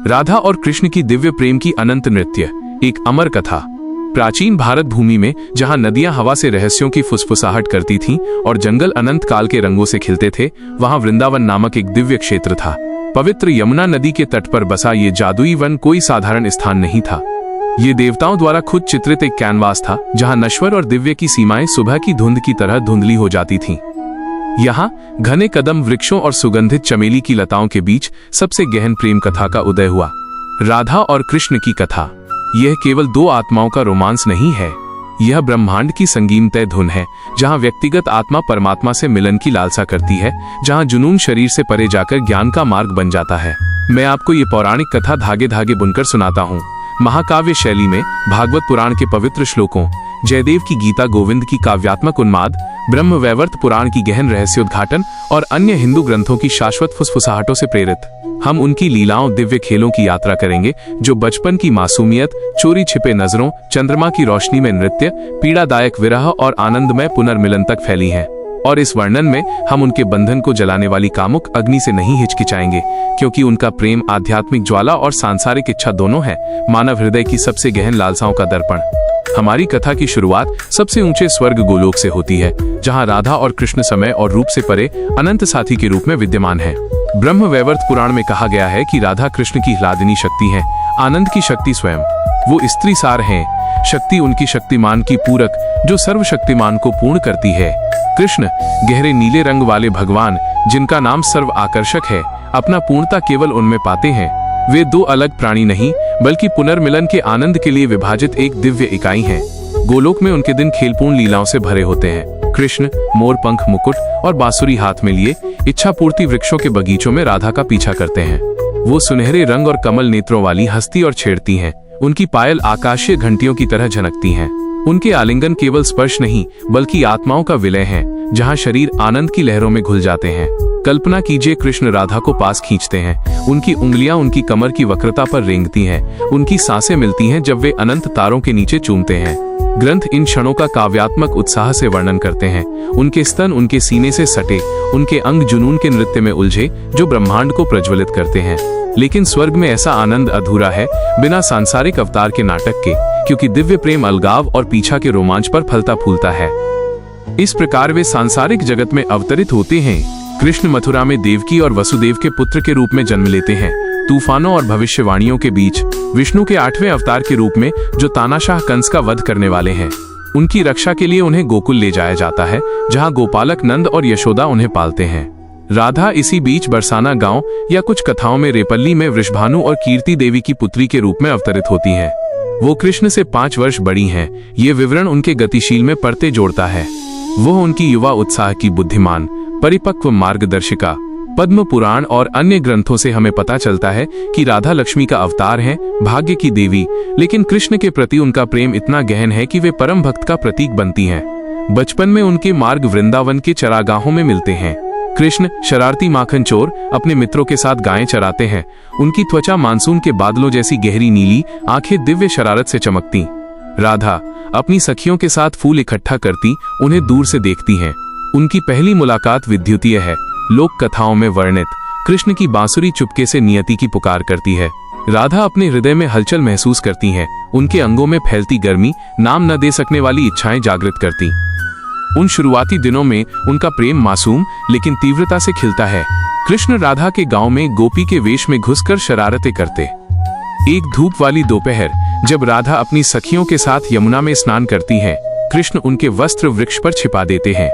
राधा और कृष्ण की दिव्य प्रेम की अनंत नृत्य, एक अमर कथा। प्राचीन भारत भूमि में जहां नदियां हवा से रहस्यों की फुसफुसाहट करती थीं और जंगल अनंत काल के रंगों से खिलते थे, वहां वृंदावन नामक एक दिव्य क्षेत्र था। पवित्र यमुना नदी के तट पर बसा ये जादुई वन कोई साधारण स्थान नहीं था। ये देवताओं द्वारा खुद चित्रित एक कैनवास था, जहां नश्वर और दिव्य की सीमाएं सुबह की धुंध की तरह धुंधली हो जाती थीं। यहाँ घने कदम वृक्षों और सुगंधित चमेली की लताओं के बीच सबसे गहन प्रेम कथा का उदय हुआ। राधा और कृष्ण की कथा। यह केवल दो आत्माओं का रोमांस नहीं है, यह ब्रह्मांड की संगीतमय धुन है, जहां व्यक्तिगत आत्मा परमात्मा से मिलन की लालसा करती है, जहां जुनून शरीर से परे जाकर ज्ञान का मार्ग बन जाता है। मैं आपको ये पौराणिक कथा धागे धागे बुनकर सुनाता हूँ। महाकाव्य शैली में भागवत पुराण के पवित्र श्लोकों, जयदेव की गीता गोविंद की काव्यात्मक उन्माद, ब्रह्म वैवर्त पुराण की गहन रहस्योद्घाटन और अन्य हिंदू ग्रंथों की शाश्वत फुसफुसाहटों से प्रेरित हम उनकी लीलाओं, दिव्य खेलों की यात्रा करेंगे, जो बचपन की मासूमियत, चोरी छिपे नजरों, चंद्रमा की रोशनी में नृत्य, पीड़ादायक विरह और आनंदमय पुनर्मिलन तक फैली हैं। और इस वर्णन में हम उनके बंधन को जलाने वाली कामुक अग्नि से नहीं हिचकिचाएंगे, क्योंकि उनका प्रेम आध्यात्मिक ज्वाला और सांसारिक इच्छा दोनों है, मानव हृदय की सबसे गहन लालसाओं का दर्पण। हमारी कथा की शुरुआत सबसे ऊंचे स्वर्ग गोलोक से होती है, जहां राधा और कृष्ण समय और रूप से परे अनंत साथी के रूप में विद्यमान है। ब्रह्म वैवर्त पुराण में कहा गया है कि राधा कृष्ण की ह्लादिनी शक्ति है, आनंद की शक्ति स्वयं। वो स्त्री सार हैं, शक्ति उनकी शक्तिमान की पूरक, जो सर्वशक्तिमान को पूर्ण करती है। कृष्ण गहरे नीले रंग वाले भगवान, जिनका नाम सर्व आकर्षक है, अपना पूर्णता केवल उनमें पाते हैं। वे दो अलग प्राणी नहीं, बल्कि पुनर्मिलन के आनंद के लिए विभाजित एक दिव्य इकाई हैं। गोलोक में उनके दिन खेलपूर्ण लीलाओं से भरे होते हैं। कृष्ण मोर पंख मुकुट और बांसुरी हाथ में लिए इच्छा पूर्ति वृक्षों के बगीचों में राधा का पीछा करते हैं। वो सुनहरे रंग और कमल नेत्रों वाली हंसती और छेड़ती हैं। उनकी पायल आकाशीय घंटियों की तरह झनकती हैं। उनके आलिंगन केवल स्पर्श नहीं, बल्कि आत्माओं का विलय है, जहां शरीर आनंद की लहरों में घुल जाते हैं। कल्पना कीजिए, कृष्ण राधा को पास खींचते हैं, उनकी उंगलियां उनकी कमर की वक्रता पर रेंगती हैं, उनकी सांसें मिलती हैं जब वे अनंत तारों के नीचे चूमते हैं। ग्रंथ इन क्षणों का काव्यात्मक उत्साह से वर्णन करते हैं। उनके स्तन उनके सीने से सटे, उनके अंग जुनून के नृत्य में उलझे, जो ब्रह्मांड को प्रज्वलित करते हैं। लेकिन स्वर्ग में ऐसा आनंद अधूरा है, बिना सांसारिक अवतार के नाटक के, क्योंकि दिव्य प्रेम अलगाव और पीछा के रोमांच पर फलता फूलता है। इस प्रकार वे सांसारिक जगत में अवतरित होते हैं। कृष्ण मथुरा में देवकी और वसुदेव के पुत्र के रूप में जन्म लेते हैं। तूफानों और भविष्यवाणियों के बीच विष्णु के 8वें अवतार के रूप में, जो तानाशाह कंस का वध करने वाले हैं। उनकी रक्षा के लिए उन्हें गोकुल ले जाया जाता है, जहां गोपालक नंद और यशोदा उन्हें पालते हैं। राधा इसी बीच बरसाना गांव या कुछ कथाओं में रेपल्ली में वृषभानु और कीर्ति देवी की पुत्री के रूप में अवतरित होती हैं। वो कृष्ण से 5 वर्ष बड़ी हैं। ये विवरण उनके गतिशील में परतें जोड़ता है। वो उनकी युवा उत्साह की बुद्धिमान, परिपक्व मार्गदर्शिका। पद्म पुराण और अन्य ग्रंथों से हमें पता चलता है कि राधा लक्ष्मी का अवतार है, भाग्य की देवी। लेकिन कृष्ण के प्रति उनका प्रेम इतना गहन है कि वे परम भक्त का प्रतीक बनती हैं। बचपन में उनके मार्ग वृंदावन के चरागाहों में मिलते हैं। कृष्ण शरारती माखन चोर अपने मित्रों के साथ गायें चराते हैं। उनकी त्वचा मानसून के बादलों जैसी गहरी नीली, आंखें दिव्य शरारत से चमकती। राधा अपनी सखियों के साथ फूल इकट्ठा करती, उन्हें दूर से देखती हैं। उनकी पहली मुलाकात विद्युतीय है, लोक कथाओं में वर्णित। कृष्ण की बांसुरी चुपके से नियति की पुकार करती है। राधा अपने हृदय में हलचल महसूस करती हैं। उनके अंगों में फैलती गर्मी नाम न दे सकने वाली इच्छाएं जागृत करती। उन शुरुआती दिनों में उनका प्रेम मासूम लेकिन तीव्रता से खिलता है। कृष्ण राधा के गांव में गोपी के वेश में घुसकर शरारतें करते। एक धूप वाली दोपहर, जब राधा अपनी सखियों के साथ यमुना में स्नान करती हैं, कृष्ण उनके वस्त्र वृक्ष पर छिपा देते हैं।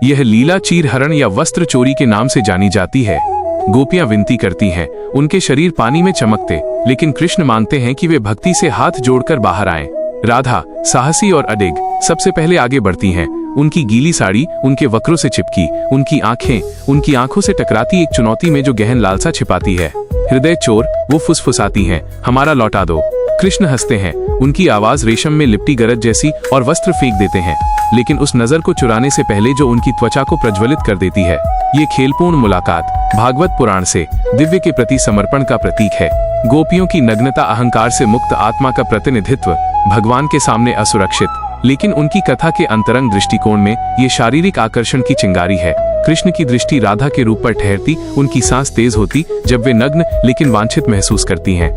यह लीला चीरहरण या वस्त्र चोरी के नाम से जानी जाती है। गोपियां विनती करती हैं, उनके शरीर पानी में चमकते, लेकिन कृष्ण मांगते हैं कि वे भक्ति से हाथ जोड़कर बाहर आएं। राधा साहसी और अडिग सबसे पहले आगे बढ़ती हैं। उनकी गीली साड़ी उनके वक्रों से चिपकी, उनकी आंखें उनकी आंखों से टकराती एक चुनौती में जो गहन लालसा छिपाती है। हृदय चोर, वो फुसफुसाती हैं, हमारा लौटा दो। कृष्ण हंसते हैं, उनकी आवाज रेशम में लिपटी गरज जैसी, और वस्त्र फेंक देते हैं, लेकिन उस नजर को चुराने से पहले जो उनकी त्वचा को प्रज्वलित कर देती है। ये खेलपूर्ण मुलाकात भागवत पुराण से दिव्य के प्रति समर्पण का प्रतीक है। गोपियों की नग्नता अहंकार से मुक्त आत्मा का प्रतिनिधित्व, भगवान के सामने असुरक्षित, लेकिन उनकी कथा के अंतरंग दृष्टिकोण में ये शारीरिक आकर्षण की चिंगारी है। कृष्ण की दृष्टि राधा के रूप पर ठहरती, उनकी सांस तेज होती जब वे नग्न लेकिन वांछित महसूस करती हैं।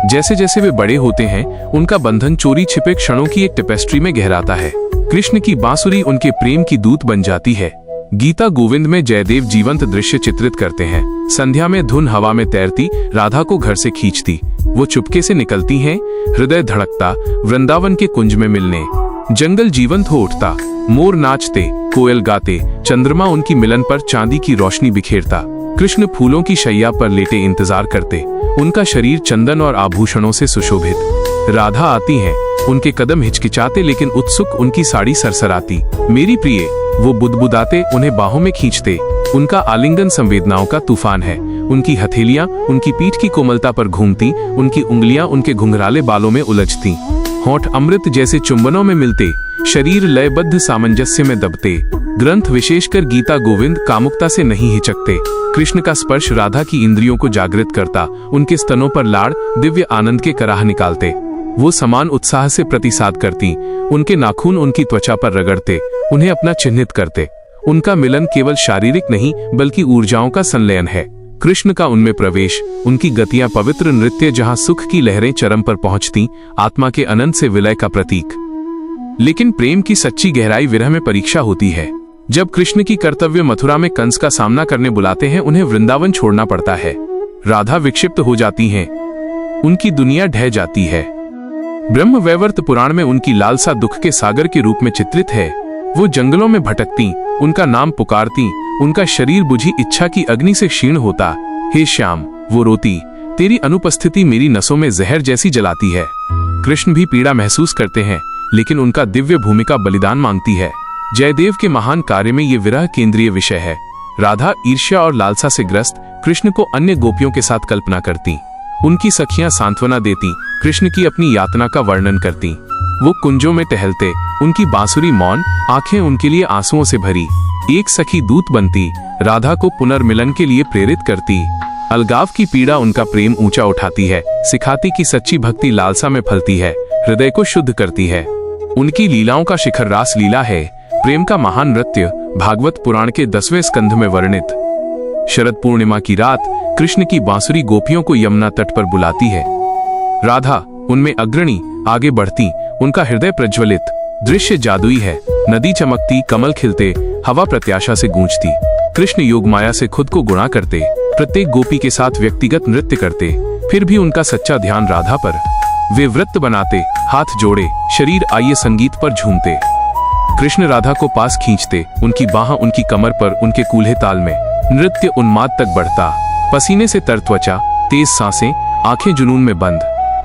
जैसे जैसे वे बड़े होते हैं, उनका बंधन चोरी छिपे क्षणों की एक टेपेस्ट्री में गहराता है। कृष्ण की बांसुरी उनके प्रेम की दूत बन जाती है। गीता गोविंद में जयदेव जीवंत दृश्य चित्रित करते हैं। संध्या में धुन हवा में तैरती राधा को घर से खींचती, वो चुपके से निकलती हैं, हृदय धड़कता वृंदावन के कुंज में मिलने। जंगल जीवंत हो उठता, मोर नाचते, कोयल गाते, चंद्रमा उनकी मिलन पर चांदी की रोशनी बिखेरता। कृष्ण फूलों की शैया पर लेटे इंतजार करते, उनका शरीर चंदन और आभूषणों से सुशोभित। राधा आती हैं, उनके कदम हिचकिचाते लेकिन उत्सुक, उनकी साड़ी सरसराती। मेरी प्रिय, वो बुदबुदाते, उन्हें बाहों में खींचते। उनका आलिंगन संवेदनाओं का तूफान है। उनकी हथेलियां उनकी पीठ की कोमलता पर घूमती, उनकी उंगलियां उनके घुंघराले बालों में उलझती। होंठ अमृत जैसे चुंबनों में मिलते, शरीर लयबद्ध सामंजस्य में दबते। ग्रंथ विशेषकर गीता गोविंद कामुकता से नहीं हिचकते। कृष्ण का स्पर्श राधा की इंद्रियों को जागृत करता, उनके स्तनों पर लाड़ दिव्य आनंद के कराह निकालते। वो समान उत्साह से प्रतिसाद करती, उनके नाखून उनकी त्वचा पर रगड़ते, उन्हें अपना चिन्हित करते। उनका मिलन केवल शारीरिक नहीं बल्कि ऊर्जाओं का संलयन है। कृष्ण का उनमें प्रवेश, उनकी गतियां पवित्र नृत्य जहां सुख की लहरें चरम पर पहुंचती, आत्मा के अनंत से विलय का प्रतीक। लेकिन प्रेम की सच्ची गहराई विरह में परीक्षा होती है। जब कृष्ण की कर्तव्य मथुरा में कंस का सामना करने बुलाते हैं, उन्हें वृंदावन छोड़ना पड़ता है। राधा विक्षिप्त हो जाती हैं, उनकी दुनिया ढह जाती है। ब्रह्म वैवर्त पुराण में उनकी लालसा दुख के सागर के रूप में चित्रित है। वो जंगलों में भटकती, उनका नाम पुकारती, उनका शरीर बुझी इच्छा की अग्नि से क्षीण होता। हे श्याम, वो रोती, तेरी अनुपस्थिति मेरी नसों में जहर जैसी जलाती है। कृष्ण भी पीड़ा महसूस करते हैं, लेकिन उनका दिव्य भूमिका बलिदान मांगती है। जयदेव के महान कार्य में ये विरह केंद्रीय विषय है। राधा ईर्ष्या और लालसा से ग्रस्त कृष्ण को अन्य गोपियों के साथ कल्पना करती। उनकी सखियां सांत्वना देती, कृष्ण की अपनी यातना का वर्णन करती। वो कुंजों में टहलते, उनकी बांसुरी मौन, आंखें उनके लिए आंसुओं से भरी। एक सखी दूत बनती, राधा को पुनर्मिलन के लिए प्रेरित करती। अलगाव की पीड़ा उनका प्रेम ऊंचा उठाती है, सिखाती कि सच्ची भक्ति लालसा में फलती है, हृदय को शुद्ध करती है। उनकी लीलाओं का शिखर रास लीला है, प्रेम का महान नृत्य, भागवत पुराण के 10वें स्कंध में वर्णित। शरद पूर्णिमा की रात कृष्ण की बांसुरी गोपियों को यमुना तट पर बुलाती है। राधा उनमें अग्रणी, आगे बढ़ती, उनका हृदय प्रज्वलित। दृश्य जादुई है, नदी चमकती, कमल खिलते, हवा प्रत्याशा से गूंजती। कृष्ण योग माया से खुद को गुणा करते, प्रत्येक गोपी के साथ व्यक्तिगत नृत्य करते, फिर भी उनका सच्चा ध्यान राधा पर। वे व्रत बनाते, हाथ जोड़े, शरीर आइए संगीत पर झूमते। कृष्ण राधा को पास खींचते, उनकी बाहां उनकी कमर पर, उनके कूल्हे ताल में। नृत्य उन्माद तक बढ़ता, पसीने से तर त्वचा, तेज सांसें, आंखें जुनून में बंद।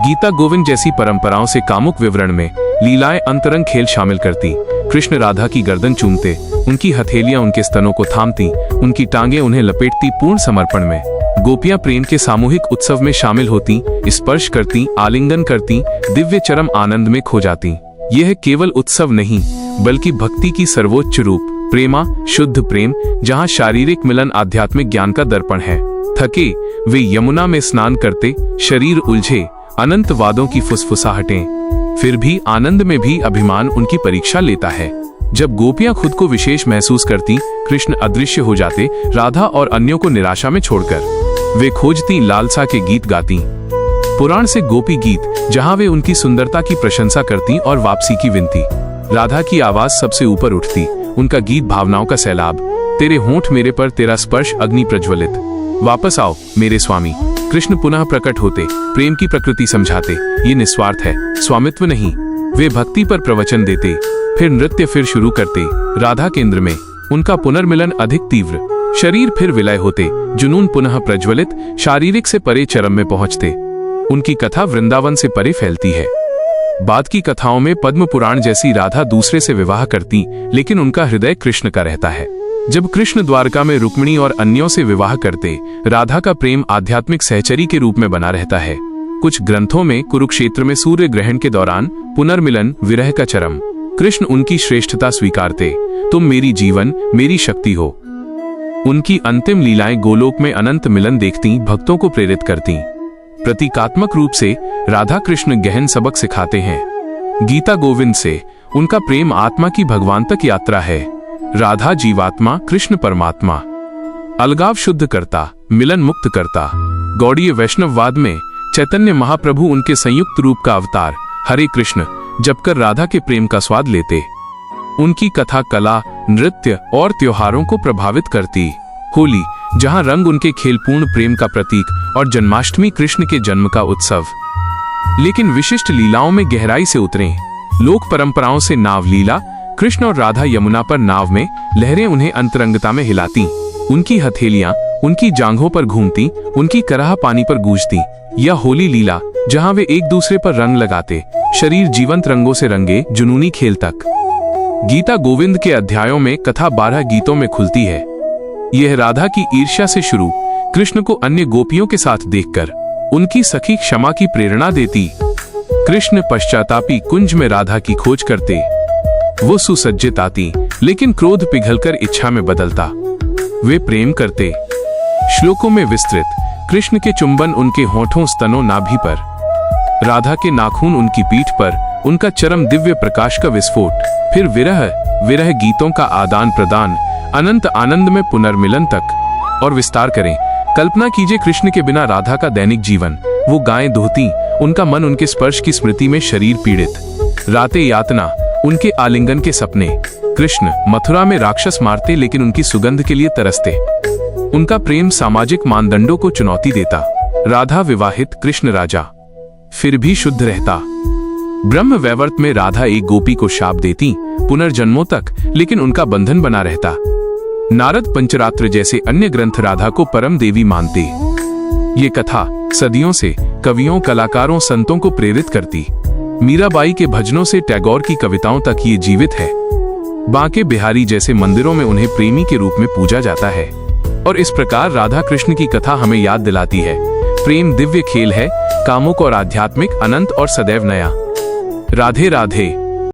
गीता गोविंद जैसी परंपराओं से कामुक विवरण में लीलाएं अंतरंग खेल शामिल करती। कृष्ण राधा की गर्दन चूमते, उनकी हथेलियां उनके स्तनों को थामती, उनकी टांगें उन्हें लपेटती पूर्ण समर्पण में। गोपियां प्रेम के सामूहिक उत्सव में शामिल होती, स्पर्श करती, आलिंगन करती, दिव्य चरम आनंद में खो जाती। यह केवल उत्सव नहीं बल्कि भक्ति की सर्वोच्च रूप, प्रेमा, शुद्ध प्रेम, जहां शारीरिक मिलन आध्यात्मिक ज्ञान का दर्पण है। थके वे यमुना में स्नान करते, शरीर उलझे, अनंत वादों की फुसफुसाहटें, फिर भी आनंद में भी अभिमान उनकी परीक्षा लेता है। जब गोपियां खुद को विशेष महसूस करती, कृष्ण अदृश्य हो जाते, राधा और अन्यों को निराशा में छोड़कर वे खोजती, लालसा के गीत गाती। पुराण से गोपी गीत, जहां वे उनकी सुंदरता की प्रशंसा करती और वापसी की विनती। राधा की आवाज सबसे ऊपर उठती, उनका गीत भावनाओं का सैलाब। तेरे होंठ मेरे पर, तेरा स्पर्श अग्नि प्रज्वलित। वापस आओ मेरे स्वामी। कृष्ण पुनः प्रकट होते, प्रेम की प्रकृति समझाते, ये निस्वार्थ है, स्वामित्व नहीं। वे भक्ति पर प्रवचन देते, फिर नृत्य फिर शुरू करते, राधा केंद्र में। उनका पुनर्मिलन अधिक तीव्र, शरीर फिर विलय होते, जुनून पुनः प्रज्वलित, शारीरिक से परे चरम में पहुंचते। उनकी कथा वृंदावन से परे फैलती है। बाद की कथाओं में पद्म पुराण जैसी राधा दूसरे से विवाह करती, लेकिन उनका हृदय कृष्ण का रहता है। जब कृष्ण द्वारका में रुक्मिणी और अन्यों से विवाह करते, राधा का प्रेम आध्यात्मिक सहचरी के रूप में बना रहता है। कुछ ग्रंथों में कुरुक्षेत्र में सूर्य ग्रहण के दौरान पुनर्मिलन, विरह का चरम। कृष्ण उनकी श्रेष्ठता स्वीकारते, तुम मेरी जीवन, मेरी शक्ति हो। उनकी अंतिम लीलाएं गोलोक में अनंत मिलन देखती, भक्तों को प्रेरित करती। प्रतीकात्मक रूप से राधा कृष्ण गहन सबक सिखाते हैं। गीता गोविंद से उनका प्रेम आत्मा की भगवान तक यात्रा है। राधा जीवात्मा, कृष्ण परमात्मा। अलगाव शुद्ध करता, मिलन मुक्त करता। गौड़ीय वैष्णववाद में चैतन्य महाप्रभु उनके संयुक्त रूप का अवतार हरे कृष्ण जपकर राधा के प्रेम का स्वाद लेते। उनकी कथा कला, नृत्य और त्योहारों को प्रभावित करती। होली, जहां रंग उनके खेलपूर्ण प्रेम का प्रतीक और जन्माष्टमी कृष्ण के जन्म का उत्सव। लेकिन विशिष्ट लीलाओं में गहराई से उतरें। लोक परंपराओं से नाव लीला, कृष्ण और राधा यमुना पर नाव में, लहरें उन्हें अंतरंगता में हिलाती। उनकी हथेलियां उनकी जांघों पर घूमती, उनकी कराह पानी पर गूंजती। या होली लीला, जहां वे एक दूसरे पर रंग लगाते, शरीर जीवंत रंगों से रंगे, जुनूनी खेल तक। गीता गोविंद के अध्यायों में कथा 12 गीतों में खुलती है। यह राधा की ईर्ष्या से शुरू, कृष्ण को अन्य गोपियों के साथ देखकर उनकी सखी क्षमा की प्रेरणा देती। कृष्ण पश्चातापी कुंज में राधा की खोज करते। वो सुसज्जित आती, लेकिन क्रोध पिघलकर इच्छा में बदलता। वे प्रेम करते। श्लोकों में विस्तृत, कृष्ण के चुंबन उनके होठों, स्तनों, नाभि पर, राधा के नाखून उनकी पीठ पर, उनका चरम दिव्य प्रकाश का विस्फोट, फिर विरह गीतों का आदान प्रदान, अनंत आनंद में पुनर्मिलन तक। और विस्तार करें, कल्पना कीजिए कृष्ण के बिना राधा का दैनिक जीवन। वो गायें दोहती, उनका मन उनके स्पर्श की स्मृति में, शरीर पीड़ित, रातें यातना, उनके आलिंगन के सपने। कृष्ण मथुरा में राक्षस मारते, लेकिन उनकी सुगंध के लिए तरसते। उनका प्रेम सामाजिक मानदंडों को चुनौती देता। राधा विवाहित, कृष्ण राजा, फिर भी शुद्ध रहता। ब्रह्म वैवर्त में राधा एक गोपी को शाप देती, पुनर्जन्मों तक, लेकिन उनका बंधन बना रहता। नारद पंचरात्र जैसे अन्य ग्रंथ राधा को परम देवी मानते। ये कथा सदियों से कवियों, कलाकारों, संतों को प्रेरित करती। मीराबाई के भजनों से टैगोर की कविताओं तक ये जीवित है। बांके बिहारी जैसे मंदिरों में उन्हें प्रेमी के रूप में पूजा जाता है। और इस प्रकार राधा कृष्ण की कथा हमें याद दिलाती है, प्रेम दिव्य खेल है, कामुक और आध्यात्मिक, अनंत और सदैव नया। राधे राधे।